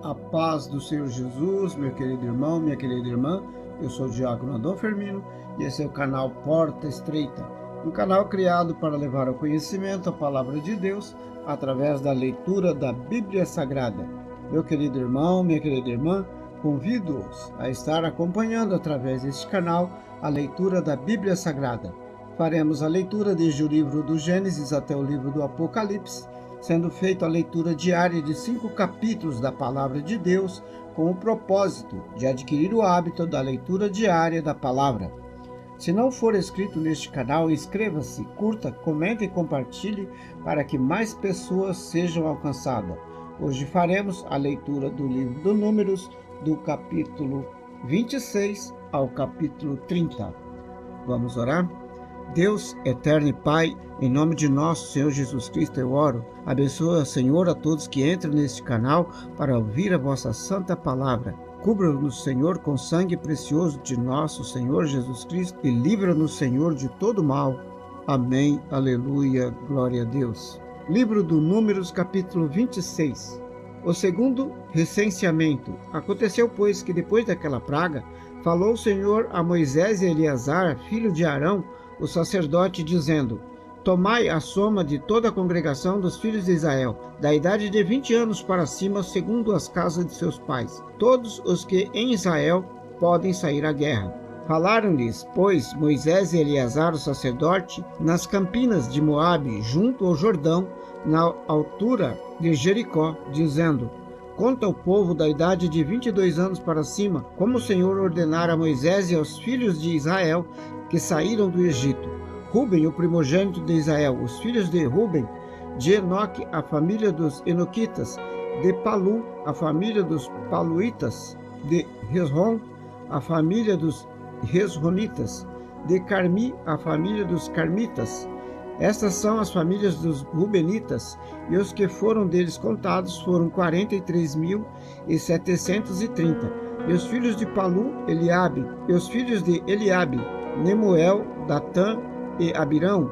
A paz do Senhor Jesus, meu querido irmão, minha querida irmã. Eu sou o Diácono Adão Firmino e esse é o canal Porta Estreita, um canal criado para levar ao conhecimento a palavra de Deus através da leitura da Bíblia Sagrada. Meu querido irmão, minha querida irmã, convido-os a estar acompanhando através deste canal a leitura da Bíblia Sagrada. Faremos a leitura desde o livro do Gênesis até o livro do Apocalipse, sendo feita a leitura diária de 5 capítulos da Palavra de Deus, com o propósito de adquirir o hábito da leitura diária da Palavra. Se não for inscrito neste canal, inscreva-se, curta, comente e compartilhe para que mais pessoas sejam alcançadas. Hoje faremos a leitura do livro do Números, do capítulo 26 ao capítulo 30. Vamos orar? Deus, eterno e Pai, em nome de nosso Senhor Jesus Cristo eu oro. Abençoa, Senhor, a todos que entram neste canal para ouvir a vossa santa palavra. Cubra-nos, Senhor, com sangue precioso de nosso Senhor Jesus Cristo e livra-nos, Senhor, de todo mal. Amém. Aleluia. Glória a Deus. Livro do Números, capítulo 26. O segundo recenseamento. Aconteceu, pois, que depois daquela praga, falou o Senhor a Moisés e Eleazar, filho de Arão, o sacerdote, dizendo: Tomai a soma de toda a congregação dos filhos de Israel, da idade de 20 anos para cima, segundo as casas de seus pais, todos os que em Israel podem sair à guerra. Falaram-lhes, pois, Moisés e Eleazar, o sacerdote, nas campinas de Moabe, junto ao Jordão, na altura de Jericó, dizendo: Conta ao povo da idade de 22 anos para cima, como o Senhor ordenara a Moisés e aos filhos de Israel que saíram do Egito. Ruben, o primogênito de Israel, os filhos de Ruben, de Enoque, a família dos Enoquitas, de Palu, a família dos Paluitas, de Hezron, a família dos Hezronitas, de Carmi, a família dos Carmitas. Estas são as famílias dos Rubenitas, e os que foram deles contados foram 43.730. E os filhos de Palu, Eliabe, e os filhos de Eliabe, Nemuel, Datã e Abirão.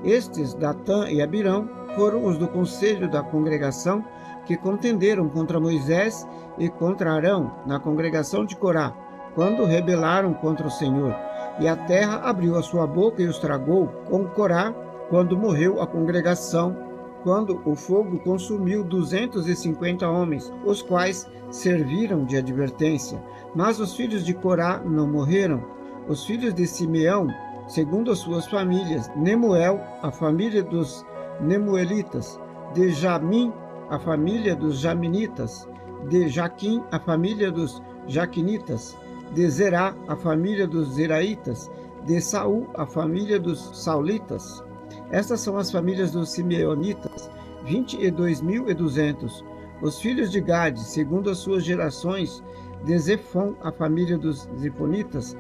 Estes, Datã e Abirão, foram os do conselho da congregação que contenderam contra Moisés e contra Arão na congregação de Corá, quando rebelaram contra o Senhor. E a terra abriu a sua boca e os tragou com Corá, quando morreu a congregação, quando o fogo consumiu 250 homens, os quais serviram de advertência. Mas os filhos de Corá não morreram. Os filhos de Simeão, segundo as suas famílias: Nemuel, a família dos Nemuelitas; de Jamim, a família dos Jaminitas; de Jaquim, a família dos Jaquinitas; de Zerá, a família dos Zeraitas; de Saul, a família dos Saulitas. Estas são as famílias dos Simeonitas, 22.200. Os filhos de Gade, segundo as suas gerações: de Zefon, a família dos Zefonitas;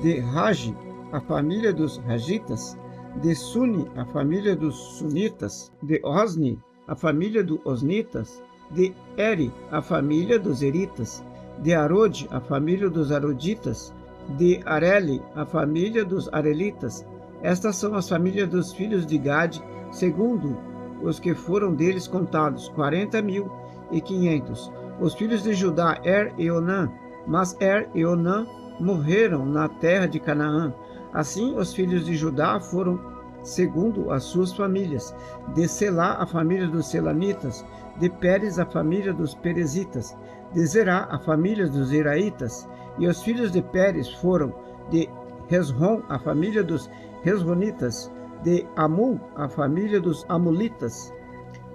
de Ragi, a família dos Ragitas; de Suni, a família dos Sunitas; de Osni, a família dos Osnitas; de Eri, a família dos Eritas; de Arode, a família dos Aroditas; de Areli, a família dos Arelitas. Estas são as famílias dos filhos de Gade, segundo os que foram deles contados, 40.500. Os filhos de Judá: e Onã. Mas e Onã morreram na terra de Canaã. Assim, os filhos de Judá foram segundo as suas famílias: de Selá, a família dos Selanitas; de Pérez, a família dos Perezitas; de Zerá, a família dos Zeraitas. E os filhos de Pérez foram: de Hezron, a família dos Hezronitas; de Amul, a família dos Amulitas.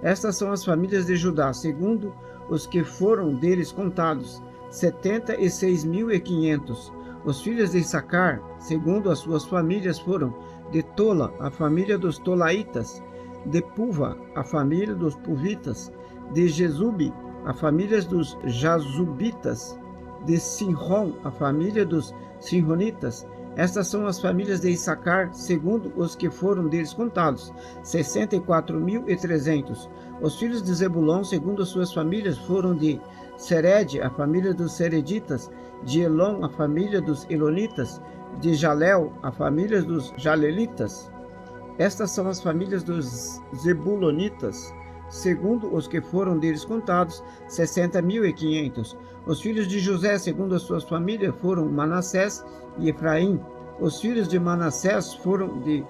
Estas são as famílias de Judá, segundo os que foram deles contados, 76.500. Os filhos de Issacar, segundo as suas famílias, foram: de Tola, a família dos Tolaitas; de Puva, a família dos Puvitas; de Jesube, a família dos Jazubitas; de Sinron, a família dos Sinronitas. Estas são as famílias de Issacar, segundo os que foram deles contados, 64.300. Os filhos de Zebulon, segundo as suas famílias, foram: de Sered, a família dos Sereditas; de Elon, a família dos Elonitas; de Jalel, a família dos Jalelitas. Estas são as famílias dos Zebulonitas, segundo os que foram deles contados, 60.500. Os filhos de José, segundo as suas famílias, foram Manassés e Efraim. Os filhos de Manassés foram de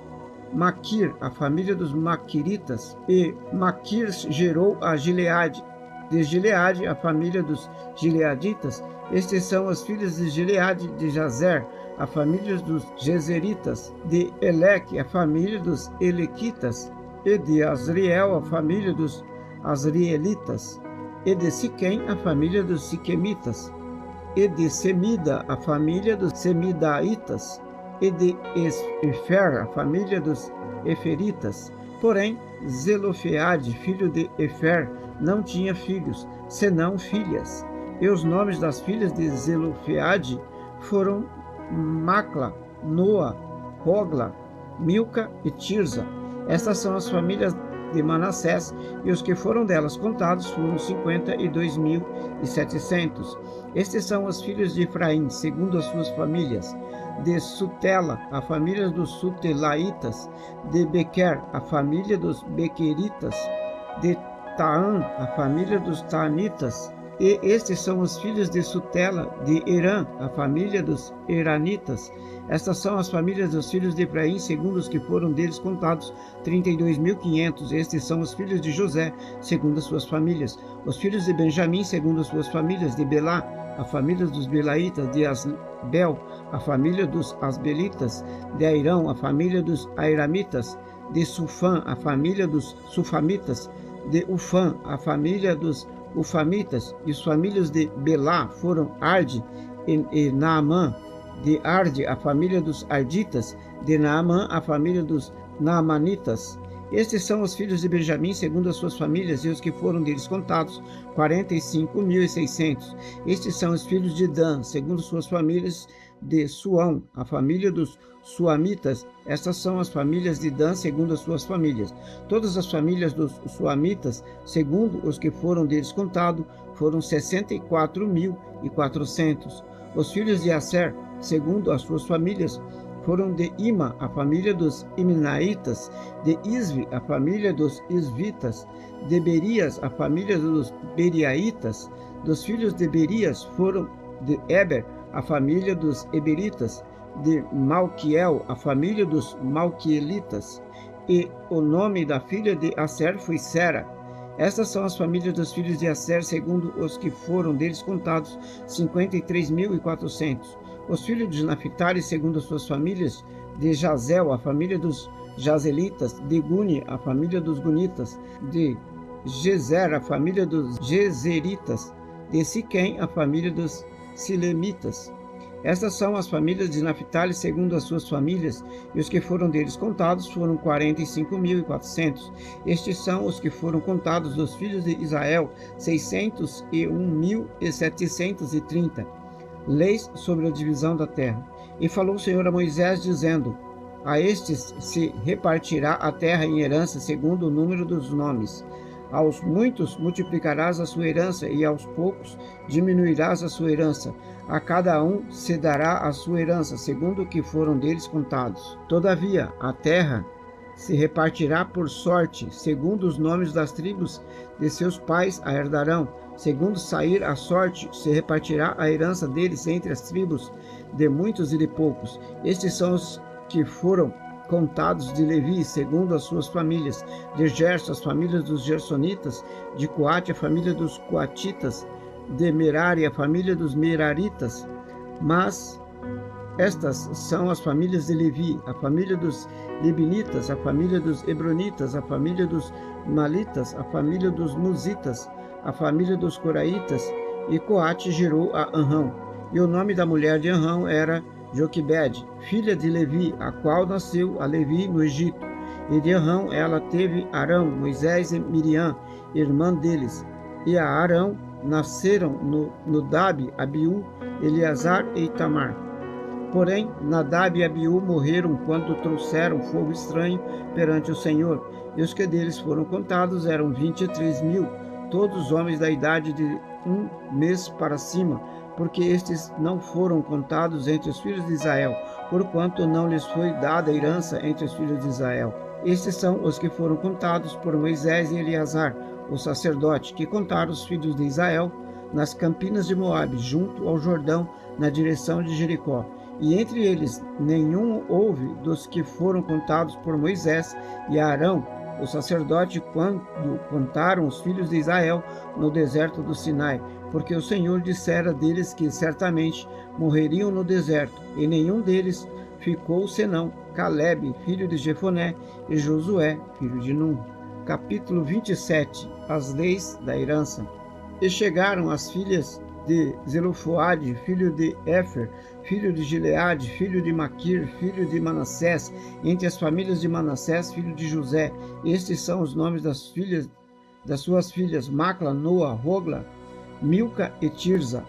Maquir, a família dos Maquiritas, e Maquir gerou a Gileade. De Gileade, a família dos Gileaditas. Estes são os filhos de Gileade, de Jazer, a família dos Jezeritas. De Eleque, a família dos Elequitas. E de Asriel, a família dos Asrielitas. E de Siquém, a família dos Siquemitas. E de Semida, a família dos Semidaitas. E de Efer, a família dos Eferitas. Porém, Zelofeade, filho de Efer, não tinha filhos, senão filhas. E os nomes das filhas de Zelofeade foram Macla, Noa, Hogla, Milca e Tirza. Estas são as famílias de Manassés, e os que foram delas contados foram 52.700. Estes são os filhos de Efraim, segundo as suas famílias. De Sutela, a família dos Sutelaitas. De Bequer, a família dos Bequeritas. De Taã, a família dos Taanitas. E estes são os filhos de Sutela, de Herã, a família dos Heranitas. Estas são as famílias dos filhos de Efraim, segundo os que foram deles contados, 32.500. Estes são os filhos de José, segundo as suas famílias. Os filhos de Benjamim, segundo as suas famílias. De Belá, a família dos Belaitas. De Asbel, a família dos Asbelitas. De Airão, a família dos Airamitas. De Sufã, a família dos Sufamitas. De Ufã, a família dos Ufamitas. E os famílias de Belá foram Arde e Naamã. De Arde, a família dos Arditas. De Naamã, a família dos Naamanitas. Estes são os filhos de Benjamim, segundo as suas famílias, e os que foram deles contados, 45.600. Estes são os filhos de Dan, segundo suas famílias. De Suão, a família dos Suamitas. Estas são as famílias de Dan, segundo as suas famílias. Todas as famílias dos Suamitas, segundo os que foram deles contados, foram 64.400. Os filhos de Aser, segundo as suas famílias, foram de Ima, a família dos Imnaitas. De Isvi, a família dos Isvitas. De Berias, a família dos Beriaitas. Dos filhos de Berias foram de Eber, a família dos Eberitas. De Malquiel, a família dos Malquielitas. E o nome da filha de Aser foi Sera. Estas são as famílias dos filhos de Aser, segundo os que foram deles contados, 53.400. Os filhos de Naphtali, segundo as suas famílias. De Jazel, a família dos Jazelitas. De Guni, a família dos Gunitas. De Gezer, a família dos Gezeritas. De Siquém, a família dos Silemitas. Estas são as famílias de Naphtali, segundo as suas famílias, e os que foram deles contados foram 45.400. Estes são os que foram contados dos filhos de Israel, 601.730. Leis sobre a divisão da terra. E falou o Senhor a Moisés, dizendo: a estes se repartirá a terra em herança, segundo o número dos nomes. Aos muitos multiplicarás a sua herança, e aos poucos diminuirás a sua herança. A cada um se dará a sua herança, segundo o que foram deles contados. Todavia, a terra se repartirá por sorte, segundo os nomes das tribos de seus pais a herdarão. Segundo sair a sorte, se repartirá a herança deles entre as tribos, de muitos e de poucos. Estes são os que foram contados de Levi, segundo as suas famílias. De Gerson, as famílias dos Gersonitas. De Coate, a família dos Coatitas. De Merari, a família dos Meraritas. Mas estas são as famílias de Levi: a família dos Libinitas, a família dos Hebronitas, a família dos Malitas, a família dos Muzitas, a família dos Coraitas. E Coate gerou a Anrão. E o nome da mulher de Anrão era Joquebede, filha de Levi, a qual nasceu a Levi no Egito. E de Anrão ela teve Arão, Moisés e Miriam, irmã deles. E a Arão nasceram Nodab, Abiú, Eleazar e Itamar. Porém, Nadab e Abiú morreram quando trouxeram fogo estranho perante o Senhor. E os que deles foram contados eram 23.000, todos homens da idade de 1 mês para cima, porque estes não foram contados entre os filhos de Israel, porquanto não lhes foi dada herança entre os filhos de Israel. Estes são os que foram contados por Moisés e Eleazar, o sacerdote, que contaram os filhos de Israel nas campinas de Moabe, junto ao Jordão, na direção de Jericó. E entre eles nenhum houve dos que foram contados por Moisés e Arão, o sacerdote, quando contaram os filhos de Israel no deserto do Sinai, porque o Senhor dissera deles que certamente morreriam no deserto, e nenhum deles ficou senão Calebe, filho de Jefoné, e Josué, filho de Nun. Capítulo 27. As leis da herança. E chegaram as filhas de Zelofoade, filho de Éfer, filho de Gileade, filho de Maquir, filho de Manassés, entre as famílias de Manassés, filho de José. Estes são os nomes das suas filhas, Macla, Noa, Rogla, Milca e Tirza.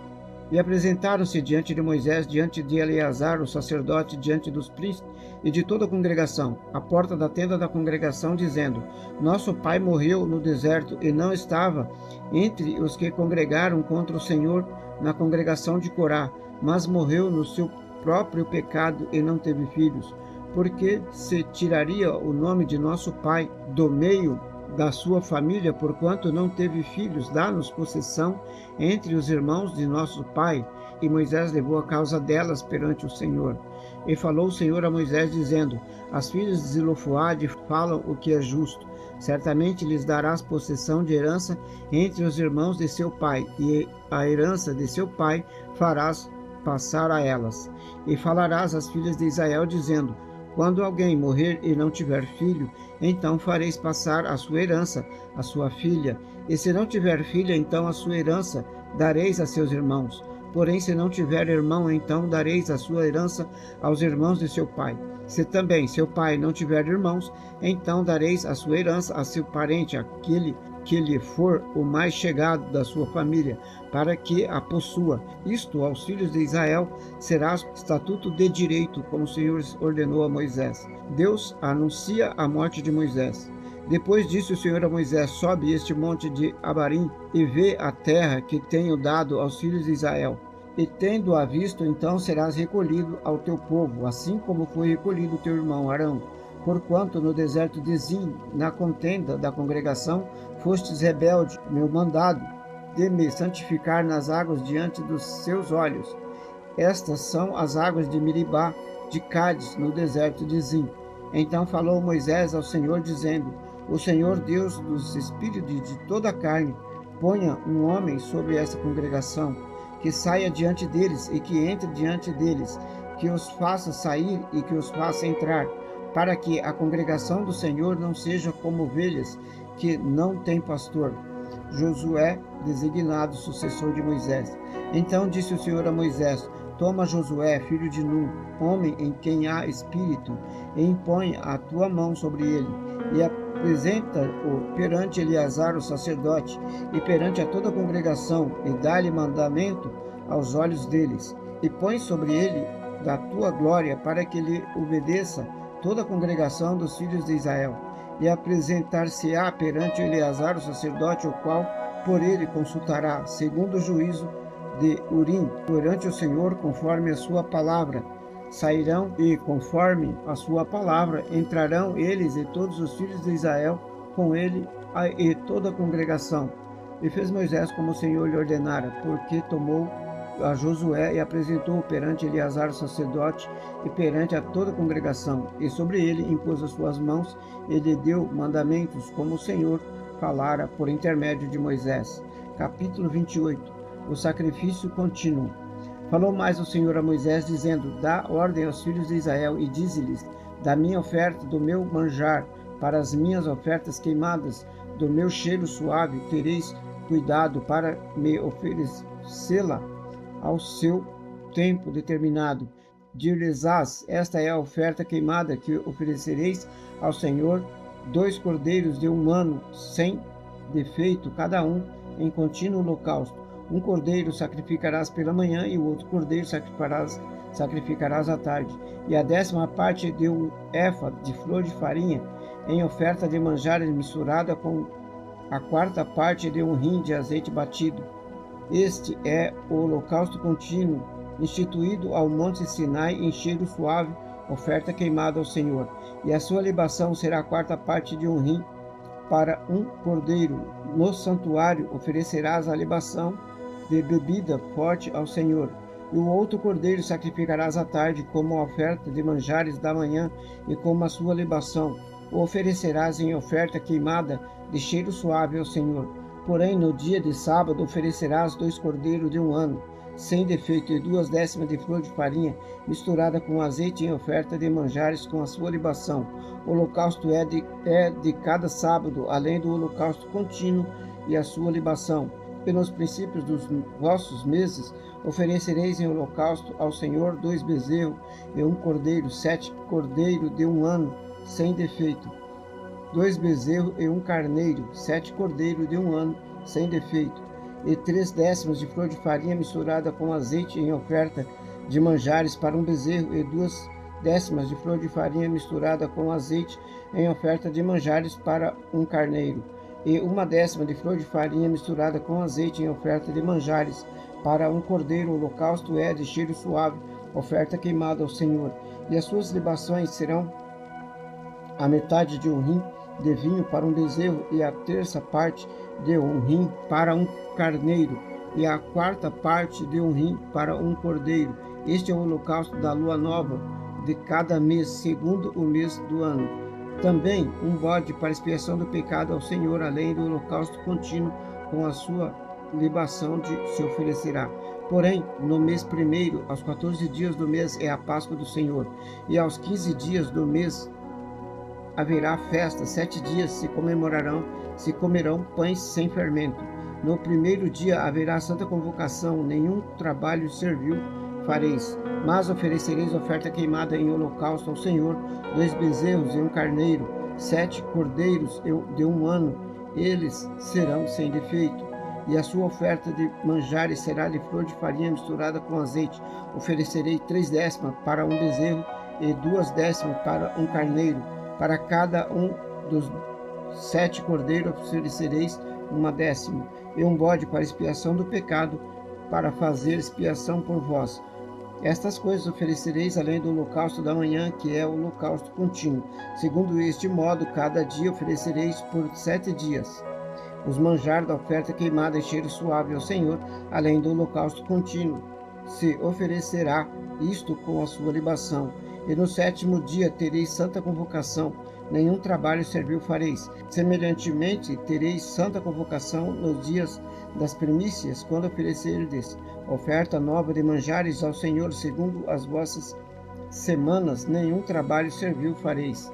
E apresentaram-se diante de Moisés, diante de Eleazar, o sacerdote, diante dos príncipes e de toda a congregação, à porta da tenda da congregação, dizendo: Nosso pai morreu no deserto e não estava entre os que congregaram contra o Senhor na congregação de Corá, mas morreu no seu próprio pecado e não teve filhos. Porque se tiraria o nome de nosso pai do meio da sua família, porquanto não teve filhos, dá-nos possessão entre os irmãos de nosso pai. E Moisés levou a causa delas perante o Senhor. E falou o Senhor a Moisés, dizendo: As filhas de Zelofoade falam o que é justo. Certamente lhes darás possessão de herança entre os irmãos de seu pai, e a herança de seu pai farás passar a elas. E falarás às filhas de Israel, dizendo: Quando alguém morrer e não tiver filho, então fareis passar a sua herança à sua filha. E se não tiver filha, então a sua herança dareis a seus irmãos. Porém, se não tiver irmão, então dareis a sua herança aos irmãos de seu pai. Se também seu pai não tiver irmãos, então dareis a sua herança a seu parente, aquele que lhe for o mais chegado da sua família, para que a possua. Isto aos filhos de Israel será estatuto de direito, como o Senhor ordenou a Moisés. Deus anuncia a morte de Moisés. Depois disse o Senhor a Moisés: Sobe este monte de Abarim e vê a terra que tenho dado aos filhos de Israel. E tendo-a visto, então serás recolhido ao teu povo, assim como foi recolhido teu irmão Arão. Porquanto no deserto de Zin, na contenda da congregação, fostes rebelde, meu mandado, de me santificar nas águas diante dos seus olhos. Estas são as águas de Miribá, de Cádiz, no deserto de Zin. Então falou Moisés ao Senhor, dizendo: O Senhor Deus dos espíritos de toda a carne, ponha um homem sobre essa congregação, que saia diante deles e que entre diante deles, que os faça sair e que os faça entrar, para que a congregação do Senhor não seja como ovelhas que não têm pastor. Josué, designado sucessor de Moisés. Então disse o Senhor a Moisés: Toma Josué, filho de Nun, homem em quem há espírito, e impõe a tua mão sobre ele, e apresenta-o perante Eleazar, o sacerdote, e perante a toda a congregação, e dá-lhe mandamento aos olhos deles, e põe sobre ele da tua glória, para que lhe obedeça toda a congregação dos filhos de Israel. E apresentar-se-á perante Eleazar, o sacerdote, o qual por ele consultará, segundo o juízo de Urim, perante o Senhor, conforme a sua palavra. Sairão e, conforme a sua palavra, entrarão eles e todos os filhos de Israel com ele e toda a congregação. E fez Moisés como o Senhor lhe ordenara, porque tomou a Josué e apresentou-o perante Eleazar, o sacerdote, e perante a toda a congregação. E sobre ele impôs as suas mãos e lhe deu mandamentos, como o Senhor falara por intermédio de Moisés. Capítulo 28. O sacrifício contínuo. Falou mais o Senhor a Moisés, dizendo: Dá ordem aos filhos de Israel e dize-lhes: Da minha oferta, do meu manjar, para as minhas ofertas queimadas, do meu cheiro suave, tereis cuidado para me oferecê-la ao seu tempo determinado. Dir-lhes-ás: Esta é a oferta queimada que oferecereis ao Senhor: 2 cordeiros de 1 ano, sem defeito, cada um, em contínuo holocausto. Um cordeiro sacrificarás pela manhã, e o outro cordeiro sacrificarás à tarde. E a 10ª parte de 1 éfa de flor de farinha, em oferta de manjares misturada com a 4ª parte de 1 rim de azeite batido. Este é o holocausto contínuo, instituído ao monte Sinai, em cheiro suave, oferta queimada ao Senhor. E a sua libação será a 4ª parte de 1 rim para um cordeiro. No santuário oferecerás a libação de bebida forte ao Senhor. E o outro cordeiro sacrificarás à tarde como a oferta de manjares da manhã e como a sua libação. O oferecerás em oferta queimada de cheiro suave ao Senhor. Porém, no dia de sábado oferecerás 2 cordeiros de 1 ano, sem defeito, e 2/10 de flor de farinha, misturada com azeite em oferta de manjares com a sua libação. O holocausto é de cada sábado, além do holocausto contínuo e a sua libação. Pelos princípios dos vossos meses, oferecereis em holocausto ao Senhor 2 bezerros e 1 cordeiro, 7 cordeiros de 1 ano, sem defeito. 2 bezerros e 1 carneiro, 7 cordeiros de 1 ano, sem defeito. E 3/10 de flor de farinha misturada com azeite em oferta de manjares para um bezerro, e 2/10 de flor de farinha misturada com azeite em oferta de manjares para um carneiro. E 1/10 de flor de farinha misturada com azeite em oferta de manjares para um cordeiro. O holocausto é de cheiro suave, oferta queimada ao Senhor. E as suas libações serão a metade de 1 rim de vinho para um bezerro, e a terça parte de 1 rim para um carneiro, e a quarta parte de 1 rim para um cordeiro. Este é o holocausto da lua nova de cada mês, segundo o mês do ano. Também um bode para expiação do pecado ao Senhor, além do holocausto contínuo com a sua libação se oferecerá. Porém, no mês primeiro, aos 14 dias do mês, é a Páscoa do Senhor, e aos 15 dias do mês haverá festa. 7 dias se comerão pães sem fermento. No primeiro dia haverá santa convocação, nenhum trabalho servil fareis, mas oferecereis oferta queimada em holocausto ao Senhor, 2 bezerros e 1 carneiro, 7 cordeiros de 1 ano, eles serão sem defeito. E a sua oferta de manjares será de flor de farinha misturada com azeite. Oferecerei 3/10 para um bezerro e 2/10 para um carneiro. Para cada um dos 7 cordeiros oferecereis 1/10, e um bode para expiação do pecado, para fazer expiação por vós. Estas coisas oferecereis além do holocausto da manhã, que é o holocausto contínuo. Segundo este modo, cada dia oferecereis por 7 dias os manjares da oferta queimada em cheiro suave ao Senhor, além do holocausto contínuo. Se oferecerá isto com a sua libação. E no 7º dia tereis santa convocação, nenhum trabalho servil fareis. Semelhantemente, tereis santa convocação nos dias das primícias, quando oferecerdes oferta nova de manjares ao Senhor, segundo as vossas semanas, nenhum trabalho servil fareis.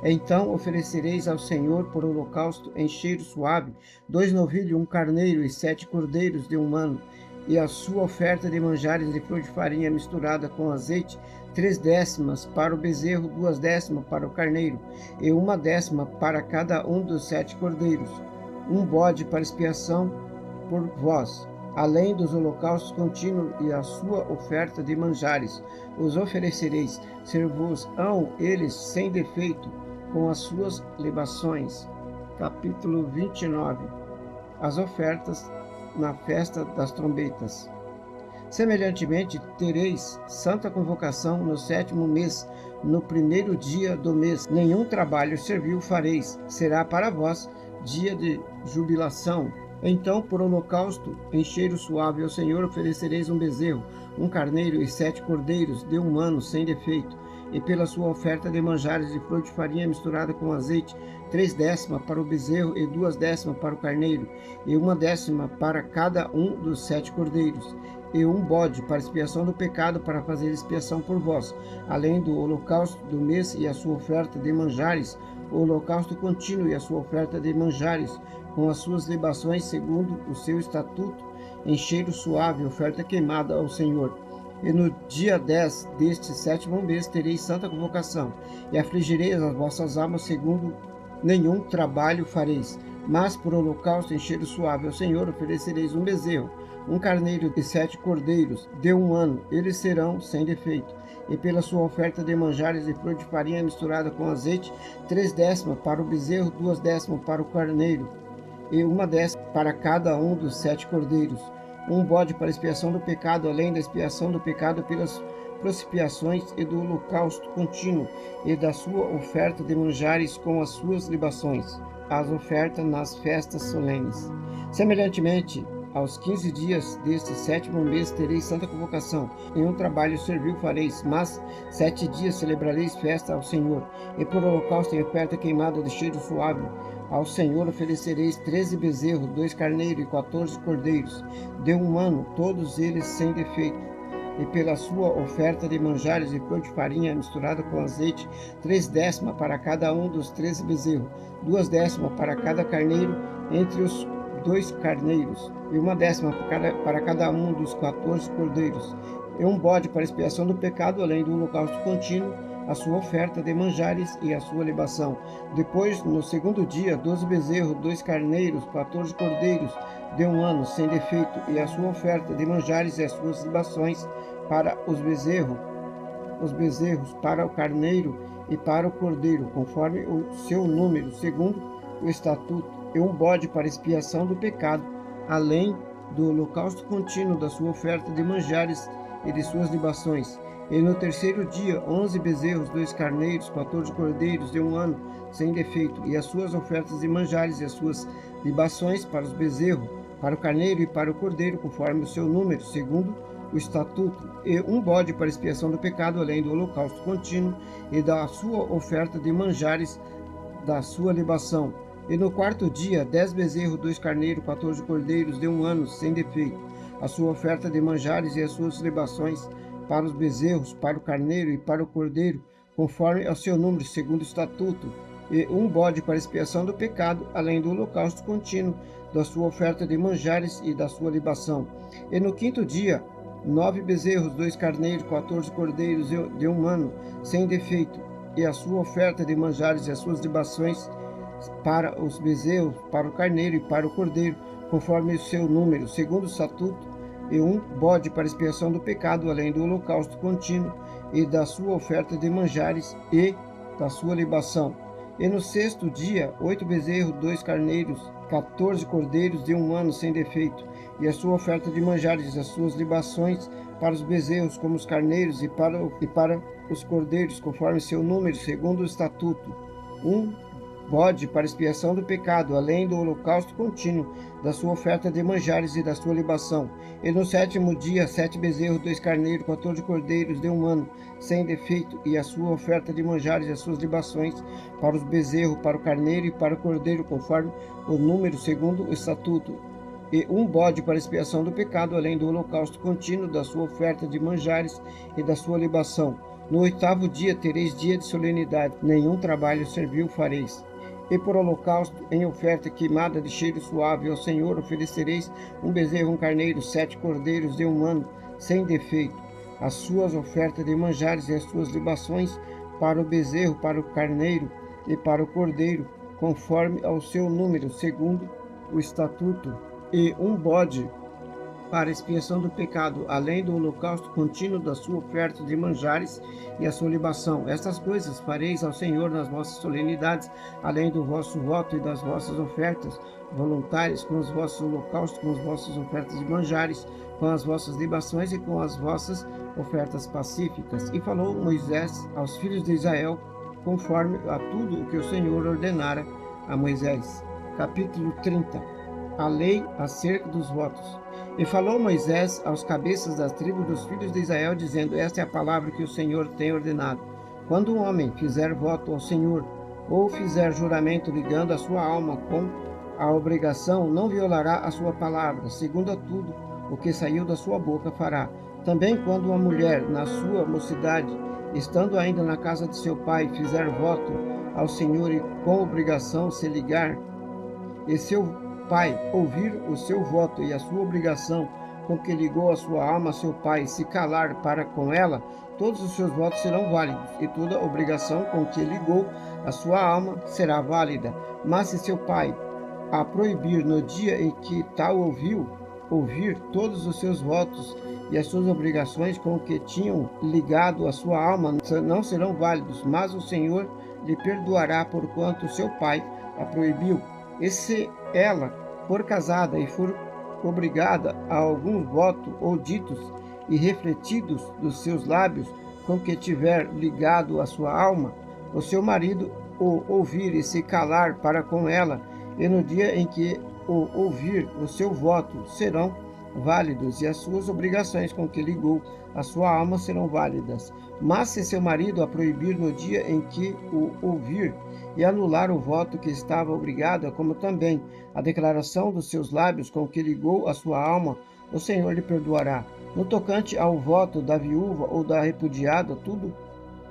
Então oferecereis ao Senhor por holocausto em cheiro suave 2 novilhos, 1 carneiro e 7 cordeiros de 1 ano, e a sua oferta de manjares de flor de farinha misturada com azeite, 3/10 para o bezerro, 2/10 para o carneiro, e 1/10 para cada um dos 7 cordeiros, um bode para expiação por vós, além dos holocaustos contínuos e a sua oferta de manjares. Os oferecereis, ser-vos-ão eles sem defeito, com as suas libações. Capítulo 29. As ofertas na festa das trombetas. Semelhantemente, tereis santa convocação no 7º mês, no primeiro dia do mês. Nenhum trabalho servil fareis, será para vós dia de jubilação. Então, por holocausto em cheiro suave ao Senhor, oferecereis um bezerro, 1 carneiro e 7 cordeiros de 1 ano, sem defeito. E pela sua oferta de manjares de flor de farinha misturada com azeite, 3/10 para o bezerro e 2/10 para o carneiro, e 1/10 para cada um dos 7 cordeiros, e um bode para expiação do pecado, para fazer expiação por vós, além do holocausto do mês e a sua oferta de manjares, o holocausto contínuo e a sua oferta de manjares, com as suas libações segundo o seu estatuto, em cheiro suave, oferta queimada ao Senhor. E no dia 10 deste 7º mês tereis santa convocação, e afligireis as vossas almas, segundo nenhum trabalho fareis. Mas por holocausto em cheiro suave ao Senhor oferecereis um bezerro, 1 carneiro e 7 cordeiros de 1 ano, eles serão sem defeito. E pela sua oferta de manjares de flor de farinha misturada com azeite, 3/10 para o bezerro, 2/10 para o carneiro, e 1/10 para cada um dos 7 cordeiros, um bode para expiação do pecado, além da expiação do pecado propiações e do holocausto contínuo, e da sua oferta de manjares com as suas libações, as ofertas nas festas solenes. Semelhantemente, aos 15 dias deste 7º mês tereis santa convocação, nenhum trabalho servil fareis, mas 7 dias celebrareis festa ao Senhor, e por holocausto e oferta queimada de cheiro suave, ao Senhor oferecereis 13 bezerros, 2 carneiros e 14 cordeiros, de 1 ano, todos eles sem defeito. E pela sua oferta de manjares e pão de farinha misturada com azeite, 3/10 para cada um dos 13 bezerros, 2/10 para cada carneiro entre os 2 carneiros, e 1/10 para cada um dos 14 cordeiros, e um bode para expiação do pecado, além do holocausto contínuo, a sua oferta de manjares e a sua libação. Depois, no 2º dia, 12 bezerros, 2 carneiros, 14 cordeiros, de 1 ano, sem defeito, e a sua oferta de manjares e as suas libações para os bezerros, para o carneiro e para o cordeiro, conforme o seu número, segundo o estatuto, e um bode para expiação do pecado, além do holocausto contínuo, da sua oferta de manjares e de suas libações. E no 3º dia, 11 bezerros, 2 carneiros, 14 cordeiros, de 1 ano, sem defeito, e as suas ofertas de manjares e as suas libações para os bezerros, para o carneiro e para o cordeiro, conforme o seu número, segundo o estatuto, e um bode para expiação do pecado, além do holocausto contínuo e da sua oferta de manjares, da sua libação. E no 4º dia, 10 bezerros, 2 carneiros, 14 cordeiros, de 1 ano, sem defeito, a sua oferta de manjares e as suas libações para os bezerros, para o carneiro e para o cordeiro, conforme ao seu número, segundo o estatuto, e um bode para expiação do pecado, além do holocausto contínuo, da sua oferta de manjares e da sua libação. E no 5º dia, 9 bezerros, 2 carneiros, 14 cordeiros, de 1 ano, sem defeito, e a sua oferta de manjares e as suas libações para os bezerros, para o carneiro e para o cordeiro, conforme o seu número, segundo o estatuto, e um bode para expiação do pecado, além do holocausto contínuo e da sua oferta de manjares e da sua libação. E no 6º dia, 8 bezerros, 2 carneiros, 14 cordeiros, de 1 ano, sem defeito, e a sua oferta de manjares e as suas libações para os bezerros, como os carneiros, e para os cordeiros, conforme seu número, segundo o estatuto. Um bode para expiação do pecado, além do holocausto contínuo, da sua oferta de manjares e da sua libação. E no 7º dia, 7 bezerros, 2 carneiros, 14 cordeiros, de 1 ano, sem defeito, e a sua oferta de manjares e as suas libações para os bezerros, para o carneiro e para o cordeiro, conforme o número, segundo o estatuto. E um bode para expiação do pecado, além do holocausto contínuo, da sua oferta de manjares e da sua libação. No 8º dia tereis dia de solenidade, nenhum trabalho servil fareis. E por holocausto, em oferta queimada de cheiro suave ao Senhor, oferecereis um bezerro, um carneiro, 7 cordeiros, de 1 ano, sem defeito, as suas ofertas de manjares e as suas libações para o bezerro, para o carneiro e para o cordeiro, conforme ao seu número, segundo o estatuto, e um bode para expiação do pecado, além do holocausto contínuo, da sua oferta de manjares e a sua libação. Estas coisas fareis ao Senhor nas vossas solenidades, além do vosso voto e das vossas ofertas voluntárias, com os vossos holocaustos, com as vossas ofertas de manjares, com as vossas libações e com as vossas ofertas pacíficas. E falou Moisés aos filhos de Israel, conforme a tudo o que o Senhor ordenara a Moisés. Capítulo 30. A lei acerca dos votos. E falou Moisés aos cabeças das tribos dos filhos de Israel, dizendo: esta é a palavra que o Senhor tem ordenado. Quando um homem fizer voto ao Senhor, ou fizer juramento ligando a sua alma com a obrigação, não violará a sua palavra, segundo a tudo o que saiu da sua boca fará. Também quando uma mulher, na sua mocidade, estando ainda na casa de seu pai, fizer voto ao Senhor e com obrigação se ligar, e seu pai ouvir o seu voto e a sua obrigação com que ligou a sua alma a seu pai se calar para com ela, todos os seus votos serão válidos, e toda obrigação com que ligou a sua alma será válida. Mas se seu pai a proibir no dia em que tal ouvir todos os seus votos e as suas obrigações com que tinham ligado a sua alma não serão válidos, mas o Senhor lhe perdoará porquanto seu pai a proibiu. E se ela for casada e for obrigada a algum voto ou ditos, e refletidos dos seus lábios, com que tiver ligado a sua alma, o seu marido o ouvir e se calar para com ela, e no dia em que o ouvir, o seu voto serão válidos e as suas obrigações com que ligou a sua alma serão válidas. Mas se seu marido a proibir no dia em que o ouvir e anular o voto que estava obrigado, como também a declaração dos seus lábios com que ligou a sua alma, o Senhor lhe perdoará. No tocante ao voto da viúva ou da repudiada, tudo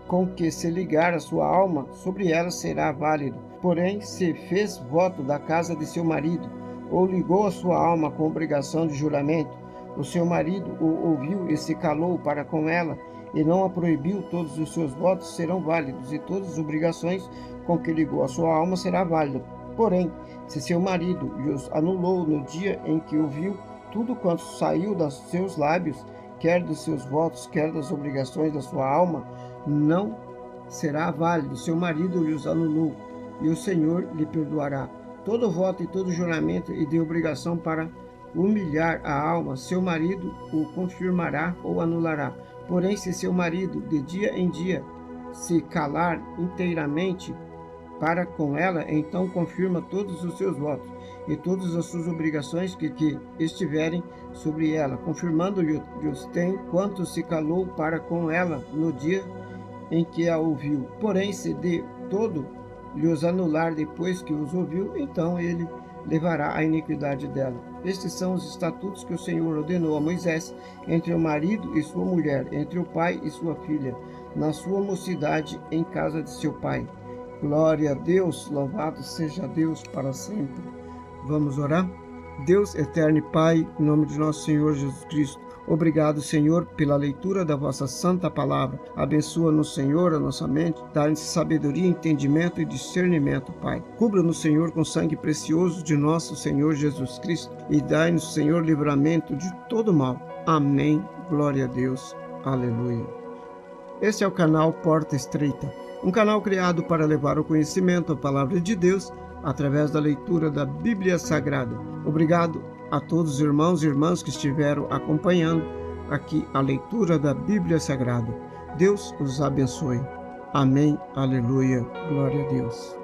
com que se ligar a sua alma, sobre ela será válido. Porém, se fez voto da casa de seu marido, ou ligou a sua alma com obrigação de juramento, o seu marido o ouviu e se calou para com ela, e não a proibiu, todos os seus votos serão válidos, e todas as obrigações com que ligou a sua alma será válida. Porém, se seu marido os anulou no dia em que ouviu, tudo quanto saiu dos seus lábios, quer dos seus votos, quer das obrigações da sua alma, não será válido. Seu marido lhes anulou, e o Senhor lhe perdoará. Todo voto e todo juramento e de obrigação para humilhar a alma, seu marido o confirmará ou anulará. Porém, se seu marido, de dia em dia, se calar inteiramente para com ela, então confirma todos os seus votos e todas as suas obrigações que estiverem sobre ela, confirmando-lhes tem quanto se calou para com ela no dia em que a ouviu. Porém, se de todo lhes anular depois que os ouviu, então ele levará a iniquidade dela. Estes são os estatutos que o Senhor ordenou a Moisés entre o marido e sua mulher, entre o pai e sua filha, na sua mocidade em casa de seu pai. Glória a Deus, louvado seja Deus para sempre. Vamos orar? Deus eterno e Pai, em nome de nosso Senhor Jesus Cristo, obrigado, Senhor, pela leitura da vossa santa palavra. Abençoa-nos, Senhor, a nossa mente, dá-nos sabedoria, entendimento e discernimento, Pai. Cubra-nos, Senhor, com sangue precioso de nosso Senhor Jesus Cristo e dai-nos, Senhor, livramento de todo mal. Amém. Glória a Deus. Aleluia. Esse é o canal Porta Estreita, um canal criado para levar o conhecimento, a palavra de Deus, através da leitura da Bíblia Sagrada. Obrigado a todos os irmãos e irmãs que estiveram acompanhando aqui a leitura da Bíblia Sagrada. Deus os abençoe. Amém. Aleluia. Glória a Deus.